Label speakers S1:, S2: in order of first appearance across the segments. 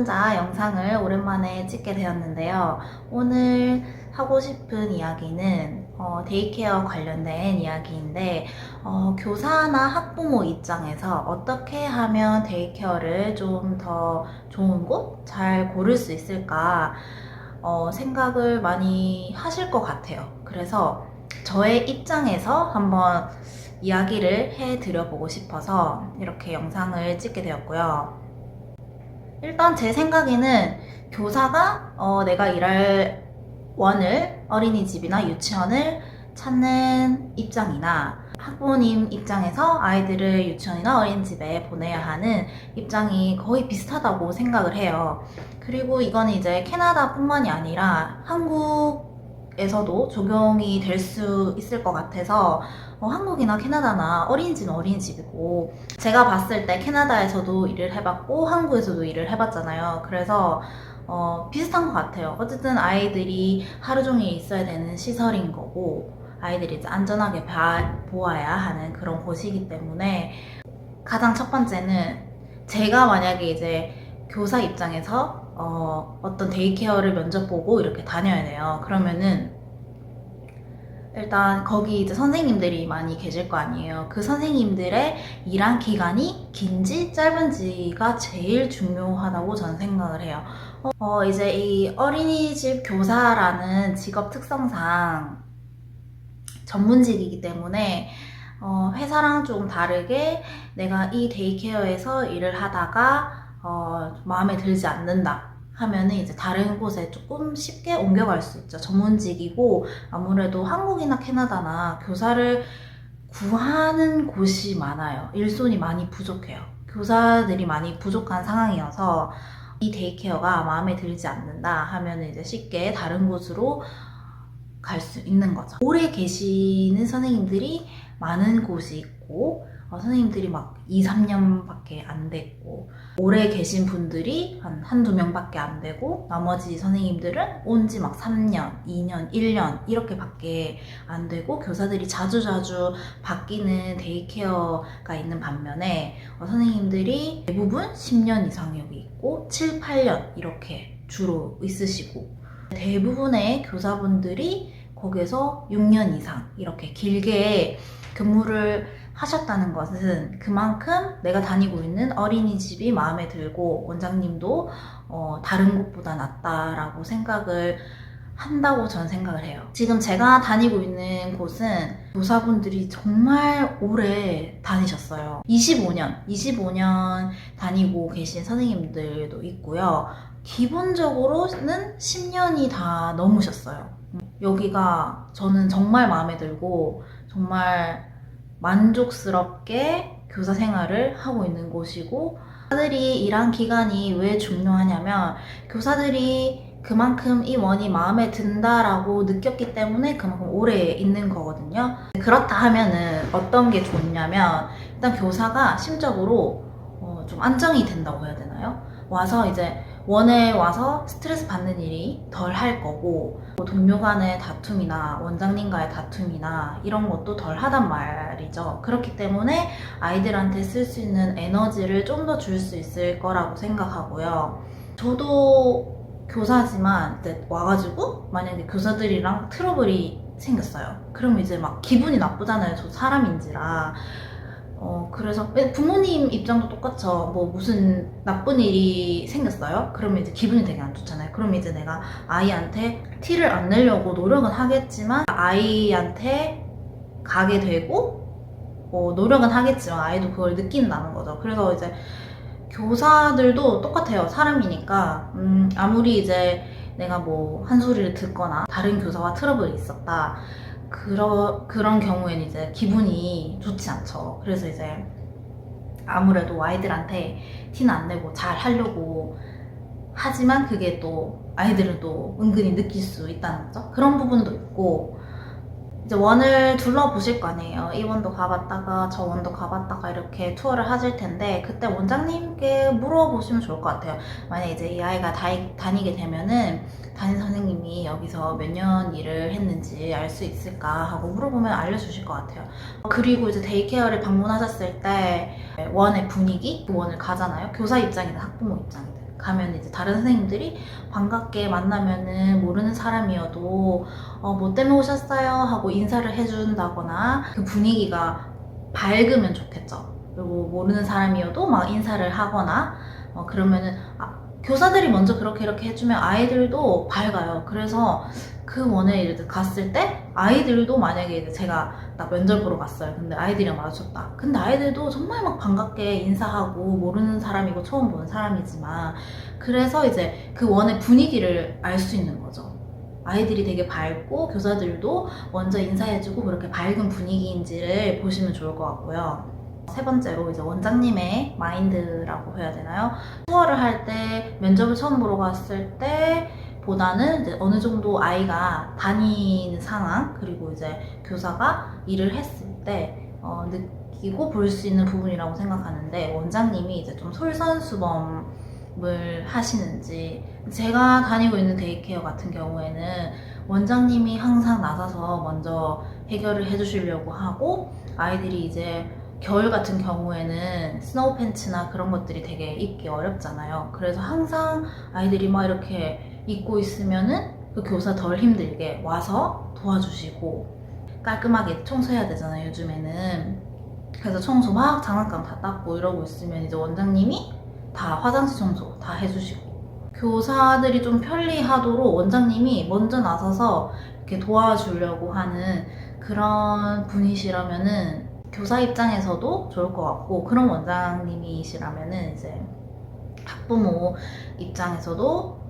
S1: 혼자 영상을 오랜만에 찍게 되었는데요. 오늘 하고 싶은 이야기는 데이케어 관련된 이야기인데 교사나 학부모 입장에서 어떻게 하면 데이케어를 좀 더 좋은 곳? 잘 고를 수 있을까 생각을 많이 하실 것 같아요. 그래서 저의 입장에서 한번 이야기를 해드려보고 싶어서 이렇게 영상을 찍게 되었고요. 일단 제 생각에는 교사가 내가 일할 원을 어린이집이나 유치원을 찾는 입장이나 학부모님 입장에서 아이들을 유치원이나 어린이집에 보내야 하는 입장이 거의 비슷하다고 생각을 해요. 그리고 이거는 이제 캐나다뿐만이 아니라 한국에서도 적용이 될 수 있을 것 같아서 한국이나 캐나다나 어린이집은 어린이집이고, 제가 봤을 때 캐나다에서도 일을 해봤고 한국에서도 일을 해봤잖아요. 그래서 비슷한 것 같아요. 어쨌든 아이들이 하루 종일 있어야 되는 시설인 거고, 아이들이 이제 안전하게 보아야 하는 그런 곳이기 때문에 가장 첫 번째는, 제가 만약에 이제 교사 입장에서 어떤 데이케어를 면접 보고 이렇게 다녀야 돼요. 그러면은 일단 거기 이제 선생님들이 많이 계실 거 아니에요. 그 선생님들의 일한 기간이 긴지 짧은지가 제일 중요하다고 저는 생각을 해요. 이제 이 어린이집 교사라는 직업 특성상 전문직이기 때문에 회사랑 좀 다르게 내가 이 데이케어에서 일을 하다가 마음에 들지 않는다 하면은 이제 다른 곳에 조금 쉽게 옮겨갈 수 있죠. 전문직이고 아무래도 한국이나 캐나다나 교사를 구하는 곳이 많아요. 일손이 많이 부족해요. 교사들이 많이 부족한 상황이어서 이 데이케어가 마음에 들지 않는다 하면은 이제 쉽게 다른 곳으로 갈 수 있는 거죠. 오래 계시는 선생님들이 많은 곳이 있고, 선생님들이 막 2, 3년밖에 안 됐고, 오래 계신 분들이 한두 명밖에 안 되고, 나머지 선생님들은 온 지 막 3년, 2년, 1년 이렇게 밖에 안 되고, 교사들이 자주자주 바뀌는 데이케어가 있는 반면에 선생님들이 대부분 10년 이상 여기 있고 7, 8년 이렇게 주로 있으시고, 대부분의 교사분들이 거기서 6년 이상 이렇게 길게 근무를 하셨다는 것은 그만큼 내가 다니고 있는 어린이집이 마음에 들고 원장님도 다른 곳보다 낫다라고 생각을 한다고 저는 생각을 해요. 지금 제가 다니고 있는 곳은 교사분들이 정말 오래 다니셨어요. 25년 다니고 계신 선생님들도 있고요. 기본적으로는 10년이 다 넘으셨어요. 여기가 저는 정말 마음에 들고 정말 만족스럽게 교사 생활을 하고 있는 곳이고, 교사들이 일한 기간이 왜 중요하냐면 교사들이 그만큼 이 원이 마음에 든다라고 느꼈기 때문에 그만큼 오래 있는 거거든요. 그렇다 하면은 어떤 게 좋냐면, 일단 교사가 심적으로 좀 안정이 된다고 해야 되나요? 와서 이제 원에 와서 스트레스 받는 일이 덜 할 거고, 동료 간의 다툼이나 원장님과의 다툼이나 이런 것도 덜 하단 말이죠. 그렇기 때문에 아이들한테 쓸 수 있는 에너지를 좀 더 줄 수 있을 거라고 생각하고요. 저도 교사지만 이제 와가지고 만약에 교사들이랑 트러블이 생겼어요. 그럼 이제 막 기분이 나쁘잖아요. 저 사람인지라. 그래서 부모님 입장도 똑같죠. 뭐 무슨 나쁜 일이 생겼어요? 그러면 이제 기분이 되게 안 좋잖아요. 그럼 이제 내가 아이한테 티를 안 내려고 노력은 하겠지만 아이한테 가게 되고, 노력은 하겠지만 아이도 그걸 느낀다는 거죠. 그래서 이제 교사들도 똑같아요. 사람이니까 아무리 이제 내가 뭐 한 소리를 듣거나 다른 교사와 트러블이 있었다, 그런 경우에는 이제 기분이 좋지 않죠. 그래서 이제 아무래도 아이들한테 티는 안 내고 잘 하려고 하지만 그게 또 아이들은 또 은근히 느낄 수 있다는 거죠. 그런 부분도 있고, 이제 원을 둘러보실 거 아니에요. 이 원도 가봤다가 저 원도 가봤다가 이렇게 투어를 하실 텐데, 그때 원장님께 물어보시면 좋을 것 같아요. 만약에 이제 이 아이가 다니게 되면은 담임 선생님이 여기서 몇 년 일을 했는지 알 수 있을까 하고 물어보면 알려주실 것 같아요. 그리고 이제 데이케어를 방문하셨을 때 원의 분위기, 그 원을 가잖아요. 교사 입장이든 학부모 입장이든. 가면 이제 다른 선생님들이 반갑게 만나면은 모르는 사람이어도 뭐 때문에 오셨어요? 하고 인사를 해준다거나 그 분위기가 밝으면 좋겠죠. 그리고 모르는 사람이어도 막 인사를 하거나 그러면은 교사들이 먼저 그렇게 이렇게 해주면 아이들도 밝아요. 그래서 그 원에 이제 갔을 때 아이들도 만약에 이제 제가 딱 면접 보러 갔어요. 근데 아이들이랑 마주쳤다. 근데 아이들도 정말 막 반갑게 인사하고 모르는 사람이고 처음 보는 사람이지만 그래서 이제 그 원의 분위기를 알 수 있는 거죠. 아이들이 되게 밝고 교사들도 먼저 인사해주고 그렇게 밝은 분위기인지를 보시면 좋을 것 같고요. 세 번째로 이제 원장님의 마인드라고 해야 되나요? 수어를 할 때 면접을 처음 보러 갔을 때 보다는 이제 어느 정도 아이가 다니는 상황 그리고 이제 교사가 일을 했을 때 느끼고 볼 수 있는 부분이라고 생각하는데 원장님이 이제 좀 솔선수범을 하시는지 제가 다니고 있는 데이케어 같은 경우에는 원장님이 항상 나서서 먼저 해결을 해주시려고 하고 아이들이 이제 겨울 같은 경우에는 스노우 팬츠나 그런 것들이 되게 입기 어렵잖아요. 그래서 항상 아이들이 막 이렇게 입고 있으면은 그 교사 덜 힘들게 와서 도와주시고 깔끔하게 청소해야 되잖아요, 요즘에는. 그래서 청소 막 장난감 다 닦고 이러고 있으면 이제 원장님이 다 화장실 청소 다 해주시고 교사들이 좀 편리하도록 원장님이 먼저 나서서 이렇게 도와주려고 하는 그런 분이시라면은 교사 입장에서도 좋을 것 같고 그런 원장님이시라면은 이제 학부모 입장에서도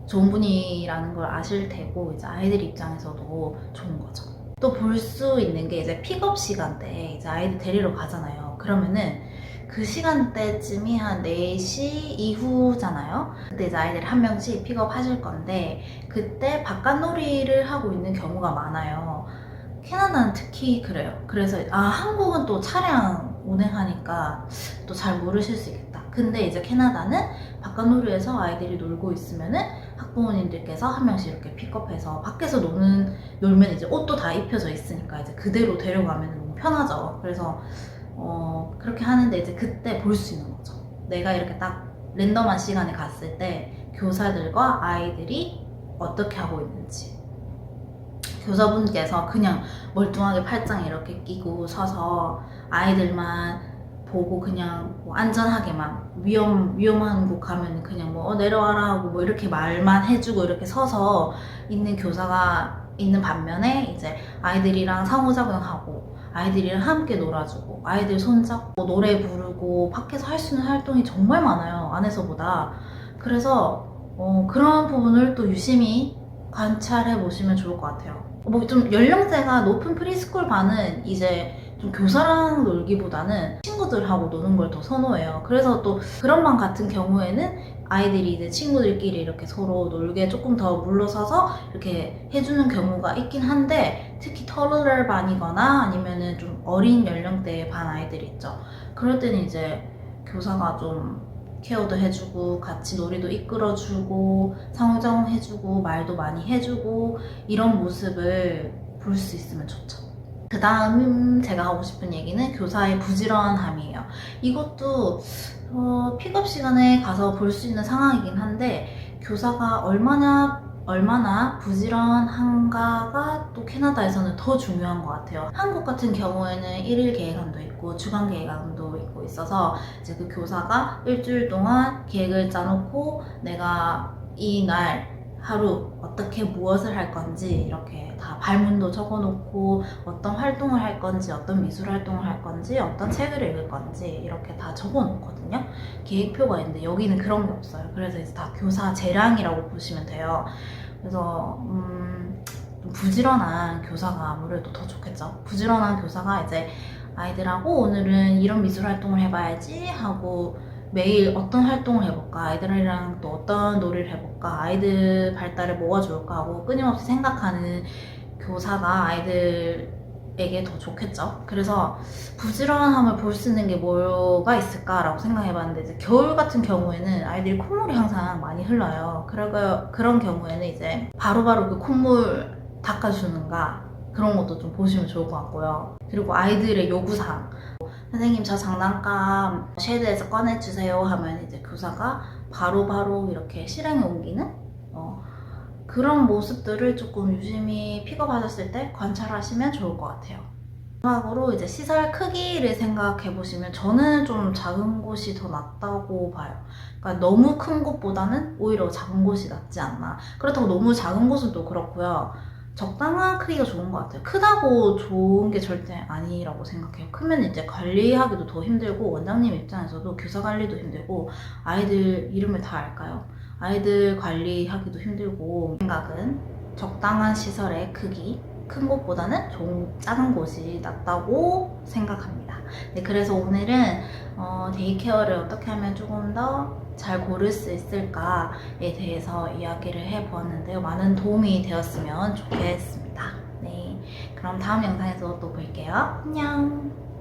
S1: 좋은 분이라는 걸 아실 테고 이제 아이들 입장에서도 좋은 거죠. 또 볼 수 있는 게 이제 픽업 시간대에 이제 아이들 데리러 가잖아요. 그러면은 그 시간대쯤이 한 4시 이후잖아요. 그때 이제 아이들 한 명씩 픽업 하실 건데 그때 바깥놀이를 하고 있는 경우가 많아요. 캐나다는 특히 그래요. 그래서 한국은 또 차량 운행하니까 또 잘 모르실 수 있겠다. 근데 이제 캐나다는 바깥놀이에서 아이들이 놀고 있으면은 학부모님들께서 한 명씩 이렇게 픽업해서 밖에서 놀면 이제 옷도 다 입혀져 있으니까 이제 그대로 데려가면 너무 편하죠. 그래서 그렇게 하는데 이제 그때 볼 수 있는 거죠. 내가 이렇게 딱 랜덤한 시간에 갔을 때 교사들과 아이들이 어떻게 하고 있는지. 교사분께서 그냥 멀뚱하게 팔짱 이렇게 끼고 서서 아이들만 보고 그냥 뭐 안전하게만 위험한 곳 가면 그냥 뭐 내려와라 하고 뭐 이렇게 말만 해주고 이렇게 서서 있는 교사가 있는 반면에 이제 아이들이랑 상호작용하고 아이들이랑 함께 놀아주고 아이들 손잡고 노래 부르고 밖에서 할 수 있는 활동이 정말 많아요, 안에서보다. 그래서 그런 부분을 또 유심히 관찰해 보시면 좋을 것 같아요. 뭐 좀 연령대가 높은 프리스쿨 반은 이제 좀 교사랑 놀기보다는 친구들하고 노는 걸 더 선호해요. 그래서 또 그런 반 같은 경우에는 아이들이 이제 친구들끼리 이렇게 서로 놀게 조금 더 물러서서 이렇게 해주는 경우가 있긴 한데 특히 터널 반이거나 아니면은 좀 어린 연령대의 반 아이들이 있죠. 그럴 때는 이제 교사가 좀 케어도 해주고 같이 놀이도 이끌어주고 상호작용 해주고 말도 많이 해주고 이런 모습을 볼 수 있으면 좋죠. 그 다음 제가 하고 싶은 얘기는 교사의 부지런함이에요. 이것도 픽업 시간에 가서 볼 수 있는 상황이긴 한데 교사가 얼마나 부지런한가가 또 캐나다에서는 더 중요한 것 같아요. 한국 같은 경우에는 일일 계획안도 있고 주간 계획안도 있고 있어서 이제 그 교사가 일주일 동안 계획을 짜놓고 내가 이날 하루 어떻게 무엇을 할 건지 이렇게 다 발문도 적어놓고 어떤 활동을 할 건지 어떤 미술 활동을 할 건지 어떤 책을 읽을 건지 이렇게 다 적어놓거든요. 계획표가 있는데 여기는 그런 게 없어요. 그래서 이제 다 교사 재량이라고 보시면 돼요. 그래서 좀 부지런한 교사가 아무래도 더 좋겠죠. 부지런한 교사가 이제 아이들하고 오늘은 이런 미술 활동을 해봐야지 하고 매일 어떤 활동을 해볼까, 아이들이랑 또 어떤 놀이를 해볼까, 아이들 발달에 뭐가 좋을까 하고 끊임없이 생각하는 교사가 아이들에게 더 좋겠죠. 그래서 부지런함을 볼 수 있는 게 뭐가 있을까라고 생각해봤는데 이제 겨울 같은 경우에는 아이들이 콧물이 항상 많이 흘러요. 그런 경우에는 이제 바로바로 그 콧물 닦아주는가 그런 것도 좀 보시면 좋을 것 같고요. 그리고 아이들의 요구사항, 선생님 저 장난감 쉐드에서 꺼내주세요 하면 이제 교사가 바로바로 이렇게 실행에 옮기는 그런 모습들을 조금 유심히 픽업하셨을 때 관찰하시면 좋을 것 같아요. 마지막으로 이제 시설 크기를 생각해 보시면 저는 좀 작은 곳이 더 낫다고 봐요. 그러니까 너무 큰 곳보다는 오히려 작은 곳이 낫지 않나. 그렇다고 너무 작은 곳은 또 그렇고요. 적당한 크기가 좋은 것 같아요. 크다고 좋은 게 절대 아니라고 생각해요. 크면 이제 관리하기도 더 힘들고 원장님 입장에서도 교사 관리도 힘들고 아이들 이름을 다 알까요? 아이들 관리하기도 힘들고 생각은 적당한 시설의 크기 큰 곳보다는 작은 곳이 낫다고 생각합니다. 네, 그래서 오늘은 데이케어를 어떻게 하면 조금 더 잘 고를 수 있을까에 대해서 이야기를 해보았는데요. 많은 도움이 되었으면 좋겠습니다. 네, 그럼 다음 영상에서 또 볼게요. 안녕!